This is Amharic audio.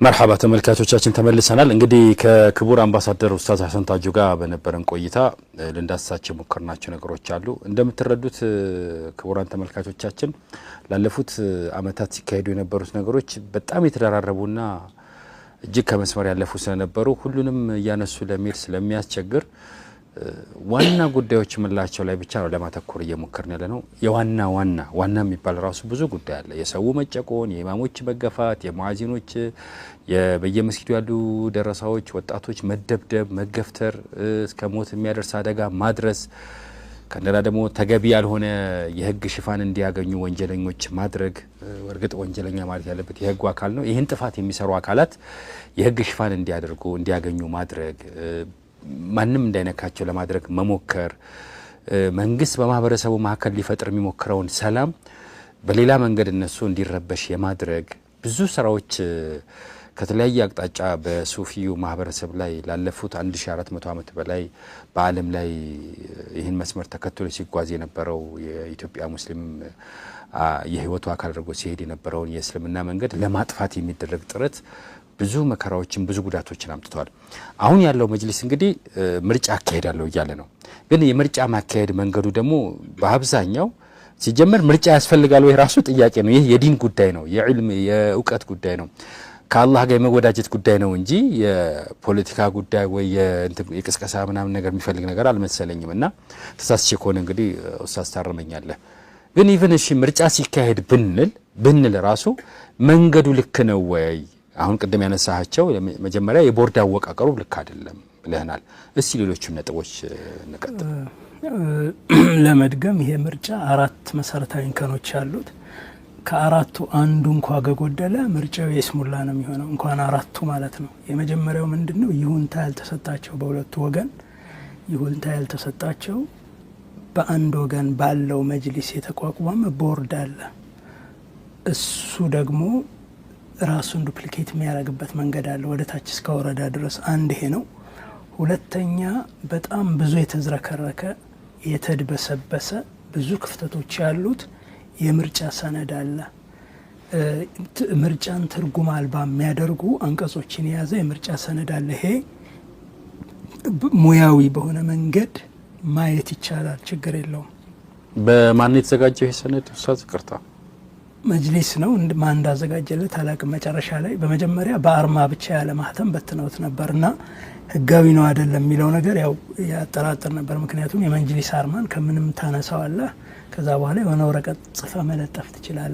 مرحبا ተመልካቾቻችን ተመልሰናል። እንግዲህ ከክቡር አምባሳደር ኡስታዝ ሐሰን ታጁ ጋር በነበረን ቆይታ ለንዳሳቸው ሞከርናቸው ነገሮች አሉ። እንደምትረዱት ክቡራን ተመልካቾቻችን ላለፉት አመታት ሲካሄዱ የነበሩት ነገሮች በጣም የተደራረቡና እጅግ ከመስመር ያለፉ ስለነበሩ ሁሉንም ያነሱ ለሚል ስለሚያስቸግር ዋና ጉዳዮች ምላቸው ላይ ብቻ ነው ለማተኮር እየሞከርን ያለነው። ዋና የሚባል ራሱ ብዙ ጉዳይ አለ። የሰው መጨቆን፣ የኢማሞች መገፋት፣ የሙአዚኖች በየመስጊዱ ያሉ ደረሳዎች፣ ወጣቶች መደብደብ፣ መገፍተር፣ እስከ ሞት የሚያደርስ አደጋ ማድረስ፣ ከነላ ደግሞ ተገቢ ያልሆነ የህግ ሽፋን እንዲያገኙ ወንጀለኞች ማድረግ። ወርግጥ ወንጀለኛ ማለት ያለበት የህጉ አካል ነው። ይህን ጥፋት የሚሰሩ አካላት የህግ ሽፋን እንዲያገኙ ማድረግ፣ ማንም እንዳይነካቸው ለማድረግ መሞከር፣ መንግስት በማህበረሰቡ መካከል ሊፈጥር የሚሞክረውን ሰላም በሌላ መንገድ እነሱ እንዲረበሽ የማድረግ ብዙ ስራዎች ከተለያየ አቅጣጫ በሱፊዩ ማህበረሰብ ላይ ላለፉት 1400 ዓመት በላይ በዓለም ላይ ይህን መስመር ተከትሎ ሲጓዝ የነበረው የኢትዮጵያ ሙስሊም የህይወቱ አካል አድርጎ ሲሄድ የነበረውን የእስልምና መንገድ ለማጥፋት የሚደረግ ጥረት ብዙ መከራዎችን ብዙ ጉዳቶችን አምጥቷል። አሁን ያለው መጅሊስ እንግዲህ ምርጫ አካሄዳለሁ እያለ ነው። ግን የምርጫ ማካሄድ መንገዱ ደግሞ በአብዛኛው ሲጀመር ምርጫ ያስፈልጋል ወይ ራሱ ጥያቄ ነው። ይህ የዲን ጉዳይ ነው፣ የዕልም የእውቀት ጉዳይ ነው፣ ከአላህ ጋር የመወዳጀት ጉዳይ ነው እንጂ የፖለቲካ ጉዳይ ወይ የቅስቀሳ ምናምን ነገር የሚፈልግ ነገር አልመሰለኝም። እና ተሳስቼ ከሆነ እንግዲህ ኡስታዝ ታርመኛለህ። ግን ኢቭን እሺ ምርጫ ሲካሄድ ብንል ራሱ መንገዱ ልክ ነው ወይ? አሁን ቅድም ያነሳቸው መጀመሪያ የቦርድ አወቃቀሩ ልክ አይደለም ብለናል። እስቲ ሌሎቹ ነጥቦች እንቀጥል። ለመድገም ይሄ ምርጫ 4 መሰረታዊ እንከኖች አሉት። ከአራቱ አንዱ እንኳን ከጎደለ ምርጫው የስሙላ ነው የሚሆነው፣ እንኳን አራቱ ማለት ነው። የመጀመሪያው ምንድነው? ይሁንታ ያልተሰጣቸው በሁለቱ ወገን ይሁንታ ያልተሰጣቸው በአንድ ወገን ባለው መጅሊስ የተቋቋመ ቦርድ አለ። እሱ ደግሞ ራሱን ዱፕሊኬት የሚያደርግበት መንገድ አለ ወደ ታች እስከ ወረዳ ድረስ። አንድ ይሄ ነው። ሁለተኛ በጣም ብዙ የተዝረከረከ የተድበሰበሰ ብዙ ክፍተቶች ያሉት የምርጫ ሰነድ አለ። ምርጫን ትርጉም አልባ የሚያደርጉ አንቀጾችን የያዘ የምርጫ ሰነድ አለ። ይሄ ሙያዊ በሆነ መንገድ ማየት ይቻላል፣ ችግር የለውም። በማን የተዘጋጀው ይሄ ሰነድ? ኡስታዝ ቅርታ መጅሊስ ነው ማን እንዳዘጋጀለት አላቅም። መጨረሻ ላይ በመጀመሪያ በአርማ ብቻ ያለ ማህተም በትነውት ነበርና ህጋዊ ነው አይደለም የሚለው ነገር ያው ያጠራጥር ነበር። ምክንያቱም የመጅሊስ አርማን ከምንም ታነሳው አለ፣ ከዛ በኋላ የሆነ ወረቀት ጽፈ መለጠፍ ትችላለህ።